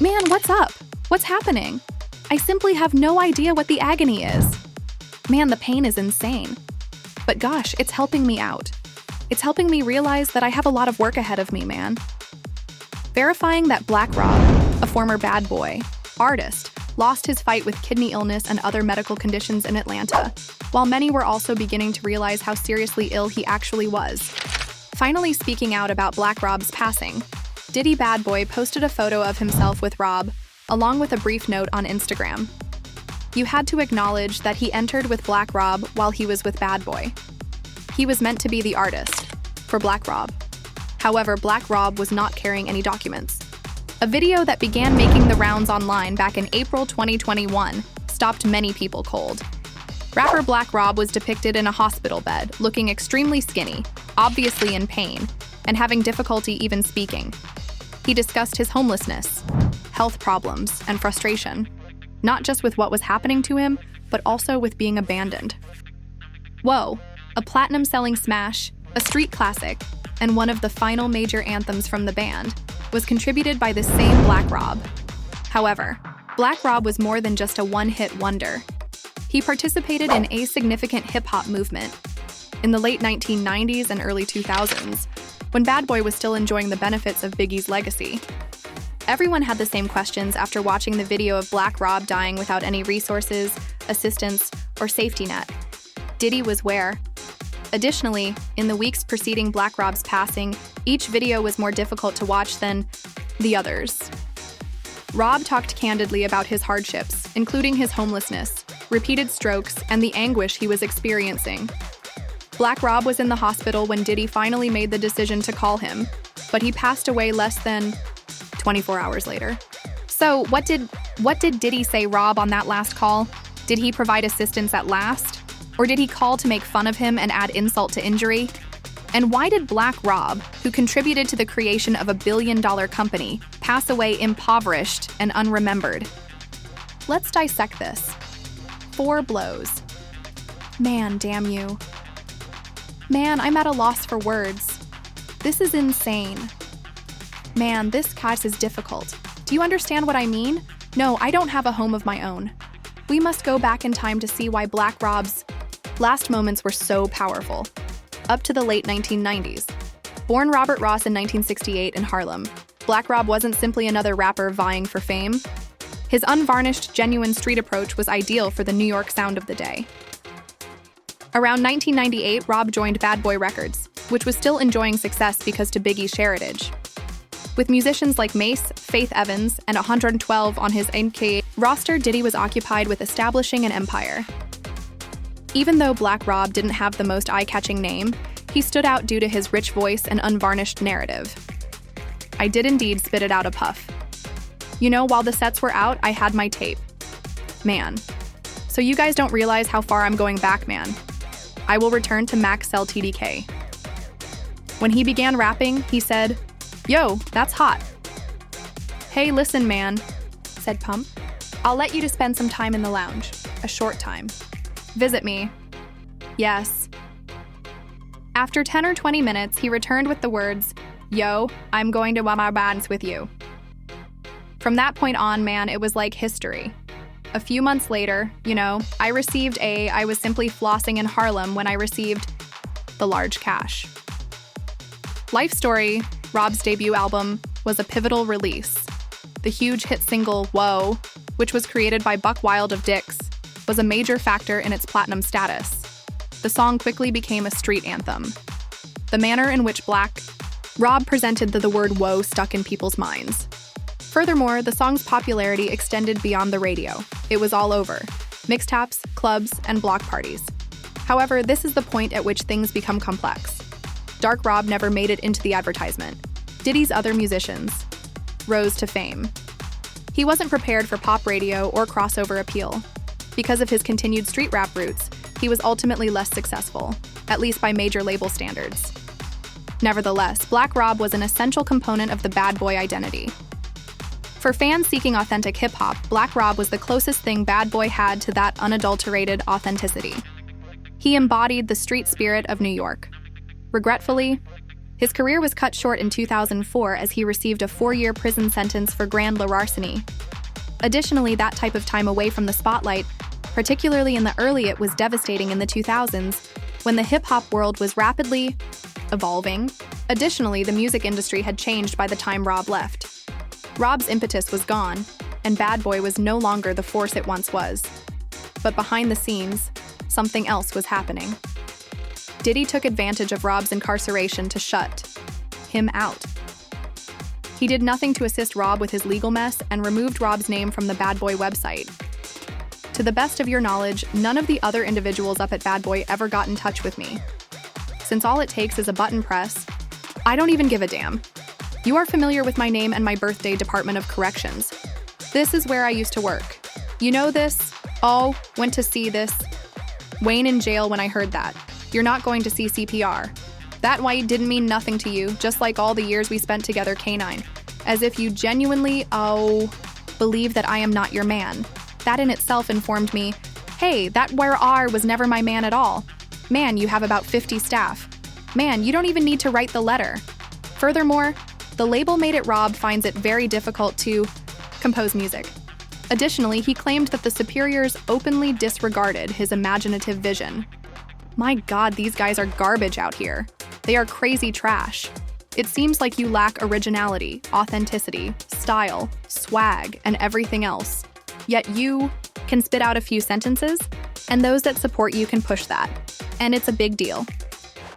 Man, what's up? What's happening? I simply have no idea what the agony is. Man, the pain is insane. But gosh, it's helping me out. It's helping me realize that I have a lot of work ahead of me, man. Verifying that Black Rob, a former bad boy, artist, lost his fight with kidney illness and other medical conditions in Atlanta, while many were also beginning to realize how seriously ill he actually was. Finally speaking out about Black Rob's passing, Diddy Bad Boy posted a photo of himself with Rob, along with a brief note on Instagram. You had to acknowledge that he entered with Black Rob while he was with Bad Boy. He was meant to be the artist, for Black Rob. However, Black Rob was not carrying any documents. A video that began making the rounds online back in April 2021 stopped many people cold. Rapper Black Rob was depicted in a hospital bed, looking extremely skinny, obviously in pain, and having difficulty even speaking. He discussed his homelessness, health problems, and frustration, not just with what was happening to him, but also with being abandoned. Whoa, a platinum-selling smash, a street classic, and one of the final major anthems from the band, was contributed by this same Black Rob. However, Black Rob was more than just a one-hit wonder. He participated in a significant hip-hop movement in the late 1990s and early 2000s, when Bad Boy was still enjoying the benefits of Biggie's legacy. Everyone had the same questions after watching the video of Black Rob dying without any resources, assistance, or safety net. Diddy was where? Additionally, in the weeks preceding Black Rob's passing, each video was more difficult to watch than the others. Rob talked candidly about his hardships, including his homelessness, repeated strokes, and the anguish he was experiencing. Black Rob was in the hospital when Diddy finally made the decision to call him, but he passed away less than 24 hours later. So what did Diddy say Rob on that last call? Did he provide assistance at last? Or did he call to make fun of him and add insult to injury? And why did Black Rob, who contributed to the creation of a billion-dollar company, pass away impoverished and unremembered? Let's dissect this. 4 blows. Man, damn you. Man, I'm at a loss for words. This is insane. Man, this case is difficult. Do you understand what I mean? No, I don't have a home of my own. We must go back in time to see why Black Rob's last moments were so powerful. Up to the late 1990s. Born Robert Ross in 1968 in Harlem, Black Rob wasn't simply another rapper vying for fame. His unvarnished, genuine street approach was ideal for the New York sound of the day. Around 1998, Rob joined Bad Boy Records, which was still enjoying success because to Biggie's heritage. With musicians like Mace, Faith Evans, and 112 on his MK roster, Diddy was occupied with establishing an empire. Even though Black Rob didn't have the most eye-catching name, he stood out due to his rich voice and unvarnished narrative. I did indeed spit it out a puff. You know, while the sets were out, I had my tape. Man. So you guys don't realize how far I'm going back, man. I will return to Max Cell TDK. When he began rapping, he said, "Yo, that's hot." "Hey, listen, man," said Pump. "I'll let you to spend some time in the lounge. A short time. Visit me." Yes. After 10 or 20 minutes, he returned with the words, "Yo, I'm going to my bands with you." From that point on, man, it was like history. A few months later, I was simply flossing in Harlem when I received the large cash. Life Story, Rob's debut album, was a pivotal release. The huge hit single, Whoa, which was created by Buck Wild of Dix, was a major factor in its platinum status. The song quickly became a street anthem. The manner in which Rob presented the word whoa stuck in people's minds. Furthermore, the song's popularity extended beyond the radio. It was all over. Mixtapes, clubs, and block parties. However, this is the point at which things become complex. Dark Rob never made it into the advertisement. Diddy's other musicians rose to fame. He wasn't prepared for pop radio or crossover appeal. Because of his continued street rap roots, he was ultimately less successful, at least by major label standards. Nevertheless, Black Rob was an essential component of the Bad Boy identity. For fans seeking authentic hip-hop, Black Rob was the closest thing Bad Boy had to that unadulterated authenticity. He embodied the street spirit of New York. Regretfully, His career was cut short in 2004 as he received a 4-year prison sentence for grand larceny. Additionally, that type of time away from the spotlight, particularly in the early, it was devastating in the 2000s, when the hip-hop world was rapidly evolving. Additionally, the music industry had changed by the time Rob left. Rob's impetus was gone, and Bad Boy was no longer the force it once was. But behind the scenes, something else was happening. Diddy took advantage of Rob's incarceration to shut him out. He did nothing to assist Rob with his legal mess and removed Rob's name from the Bad Boy website. To the best of your knowledge, none of the other individuals up at Bad Boy ever got in touch with me. Since all it takes is a button press, I don't even give a damn. You are familiar with my name and my birthday, Department of Corrections. This is where I used to work. You know this? Oh, went to see this. Wayne in jail when I heard that. You're not going to see CPR. That white didn't mean nothing to you, just like all the years we spent together, K9. As if you genuinely, believe that I am not your man. That in itself informed me, hey, that where R was never my man at all. Man, you have about 50 staff. Man, you don't even need to write the letter. Furthermore, the label made it Rob finds it very difficult to compose music. Additionally, he claimed that the superiors openly disregarded his imaginative vision. My God, these guys are garbage out here. They are crazy trash. It seems like you lack originality, authenticity, style, swag, and everything else. Yet you can spit out a few sentences, and those that support you can push that. And it's a big deal.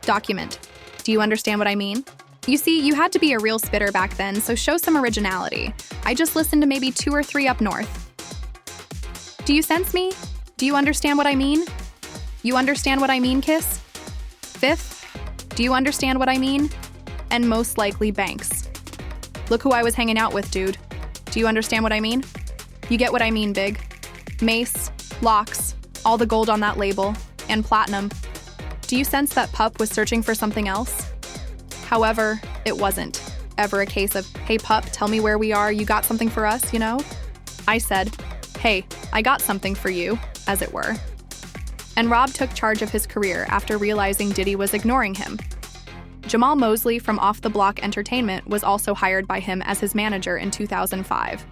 Document. Do you understand what I mean? You see, you had to be a real spitter back then, so show some originality. I just listened to maybe 2 or 3 up north. Do you sense me? Do you understand what I mean? You understand what I mean, Kiss? Fifth, do you understand what I mean? And most likely Banks. Look who I was hanging out with, dude. Do you understand what I mean? You get what I mean, Big. Mace, locks, all the gold on that label, and platinum. Do you sense that Pup was searching for something else? However, it wasn't ever a case of, hey Pup, tell me where we are, you got something for us, you know? I said, hey, I got something for you, as it were. And Rob took charge of his career after realizing Diddy was ignoring him. Jamal Mosley from Off the Block Entertainment was also hired by him as his manager in 2005.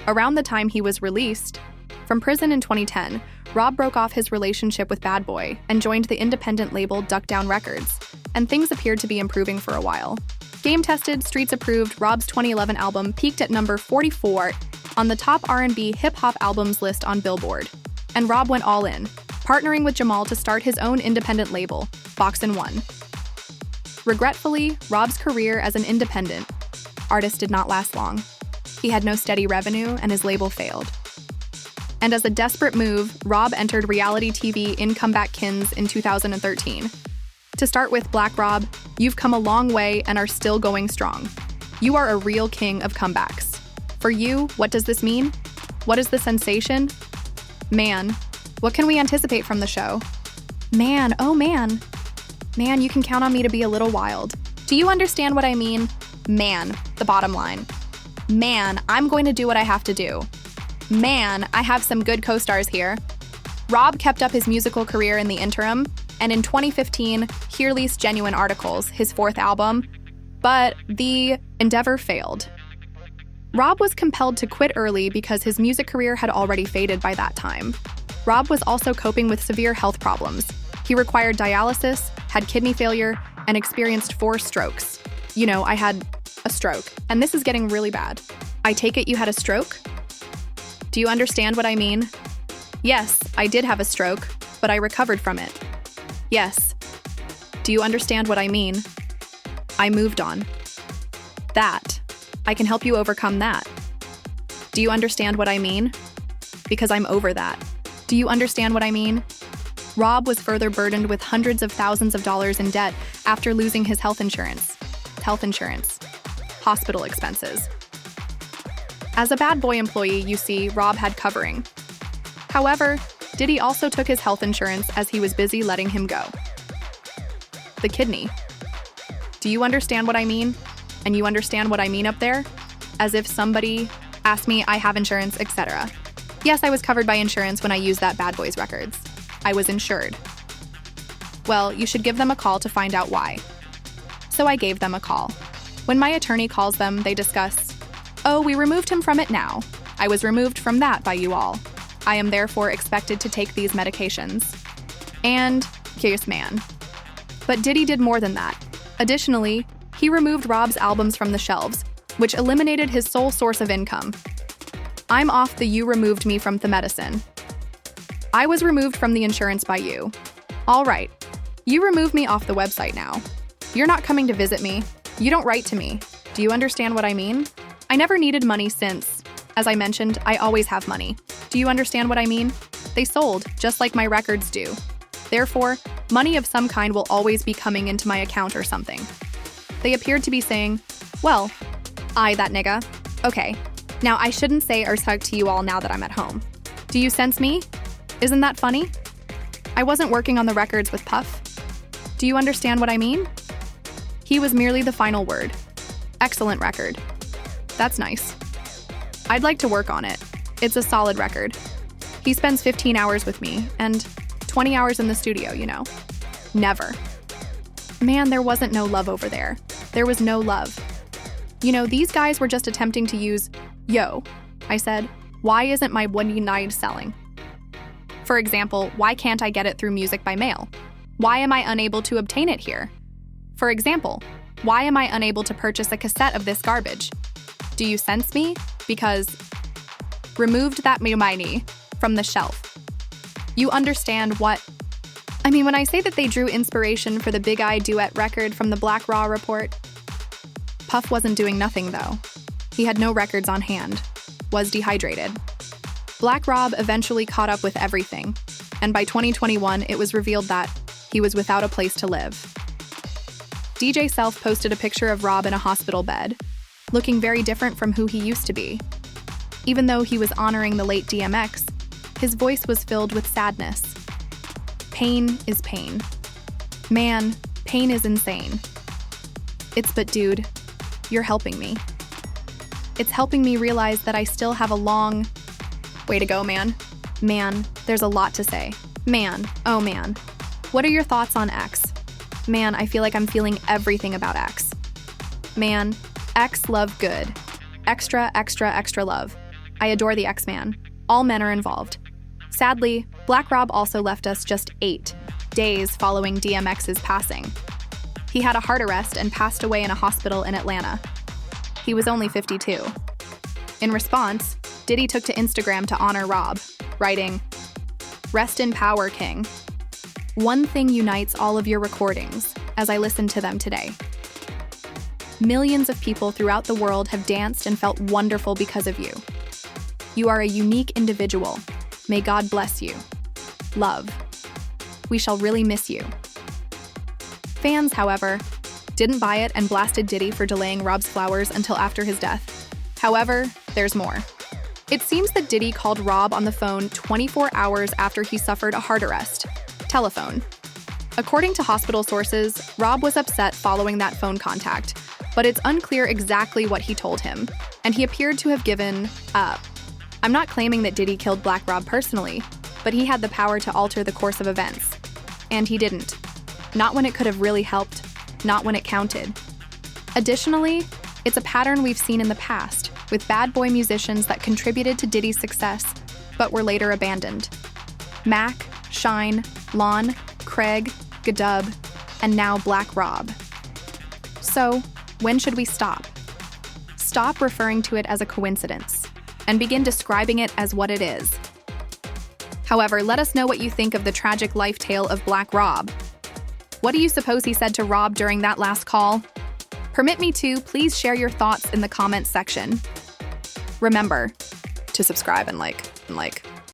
Around the time he was released from prison in 2010, Rob broke off his relationship with Bad Boy and joined the independent label Duck Down Records, and things appeared to be improving for a while. Game-tested, streets-approved, Rob's 2011 album peaked at number 44 on the top R&B hip-hop albums list on Billboard. And Rob went all in, partnering with Jamal to start his own independent label, Box & One. Regretfully, Rob's career as an independent artist did not last long. He had no steady revenue, and his label failed. And as a desperate move, Rob entered reality TV in Comeback Kins in 2013. To start with, Black Rob, you've come a long way and are still going strong. You are a real king of comebacks. For you, what does this mean? What is the sensation? Man, what can we anticipate from the show? Man, oh man. Man, you can count on me to be a little wild. Do you understand what I mean? Man, the bottom line. Man, I'm going to do what I have to do. Man, I have some good co-stars here. Rob kept up his musical career in the interim, and in 2015, he released Genuine Articles, his 4th album, but the endeavor failed. Rob was compelled to quit early because his music career had already faded by that time. Rob was also coping with severe health problems. He required dialysis, had kidney failure, and experienced 4 strokes. You know, I had a stroke, and this is getting really bad. I take it you had a stroke? Do you understand what I mean? Yes, I did have a stroke, but I recovered from it. Yes. Do you understand what I mean? I moved on. That. I can help you overcome that. Do you understand what I mean? Because I'm over that. Do you understand what I mean? Rob was further burdened with hundreds of thousands of dollars in debt after losing his health insurance, hospital expenses. As a Bad Boy employee, you see, Rob had covering. However, Diddy also took his health insurance as he was busy letting him go. The kidney. Do you understand what I mean? And you understand what I mean up there? As if somebody asked me, I have insurance, etc. Yes, I was covered by insurance when I used that Bad Boys records. I was insured. Well, you should give them a call to find out why. So I gave them a call. When my attorney calls them, they discuss, "Oh, we removed him from it now. I was removed from that by you all. I am therefore expected to take these medications." And yes, man. But Diddy did more than that. Additionally, he removed Rob's albums from the shelves, which eliminated his sole source of income. I'm off the "you removed me from the medicine." I was removed from the insurance by you. All right, you remove me off the website now. You're not coming to visit me. You don't write to me. Do you understand what I mean? I never needed money since, as I mentioned, I always have money. Do you understand what I mean? They sold, just like my records do. Therefore, money of some kind will always be coming into my account or something. They appeared to be saying, well, I that nigga. Okay, now I shouldn't say or talk to you all now that I'm at home. Do you sense me? Isn't that funny? I wasn't working on the records with Puff. Do you understand what I mean? He was merely the final word. Excellent record. That's nice. I'd like to work on it. It's a solid record. He spends 15 hours with me, and 20 hours in the studio, you know. Never. Man, there wasn't no love over there. There was no love. You know, these guys were just attempting to use, yo. I said, why isn't my one night selling? For example, why can't I get it through music by mail? Why am I unable to obtain it here? For example, why am I unable to purchase a cassette of this garbage? Do you sense me? Because removed that Mumini from the shelf. You understand what? I mean, when I say that they drew inspiration for the Big Eye duet record from the Black Raw report, Puff wasn't doing nothing though. He had no records on hand, was dehydrated. Black Rob eventually caught up with everything, and by 2021 it was revealed that he was without a place to live. DJ Self posted a picture of Rob in a hospital bed, looking very different from who he used to be. Even though he was honoring the late DMX, his voice was filled with sadness. Pain is pain. Man, pain is insane. It's but dude, you're helping me. It's helping me realize that I still have a long way to go, man. Man, there's a lot to say. Man, oh man. What are your thoughts on X? Man, I feel like I'm feeling everything about X. Man, X love good. Extra, extra, extra love. I adore the X-Man. All men are involved. Sadly, Black Rob also left us just 8 days following DMX's passing. He had a heart arrest and passed away in a hospital in Atlanta. He was only 52. In response, Diddy took to Instagram to honor Rob, writing, "Rest in power, King. One thing unites all of your recordings as I listen to them today. Millions of people throughout the world have danced and felt wonderful because of you. You are a unique individual. May God bless you. Love. We shall really miss you." Fans, however, didn't buy it and blasted Diddy for delaying Rob's flowers until after his death. However, there's more. It seems that Diddy called Rob on the phone 24 hours after he suffered a heart arrest. Telephone. According to hospital sources, Rob was upset following that phone contact, but it's unclear exactly what he told him, and he appeared to have given up. I'm not claiming that Diddy killed Black Rob personally, but he had the power to alter the course of events. And he didn't. Not when it could have really helped, not when it counted. Additionally, it's a pattern we've seen in the past, with bad boy musicians that contributed to Diddy's success, but were later abandoned. Mac, Shine, Lon, Craig, Gadub, and now Black Rob. So, when should we stop? Stop referring to it as a coincidence, and begin describing it as what it is. However, let us know what you think of the tragic life tale of Black Rob. What do you suppose he said to Rob during that last call? Permit me to please share your thoughts in the comments section. Remember to subscribe and like.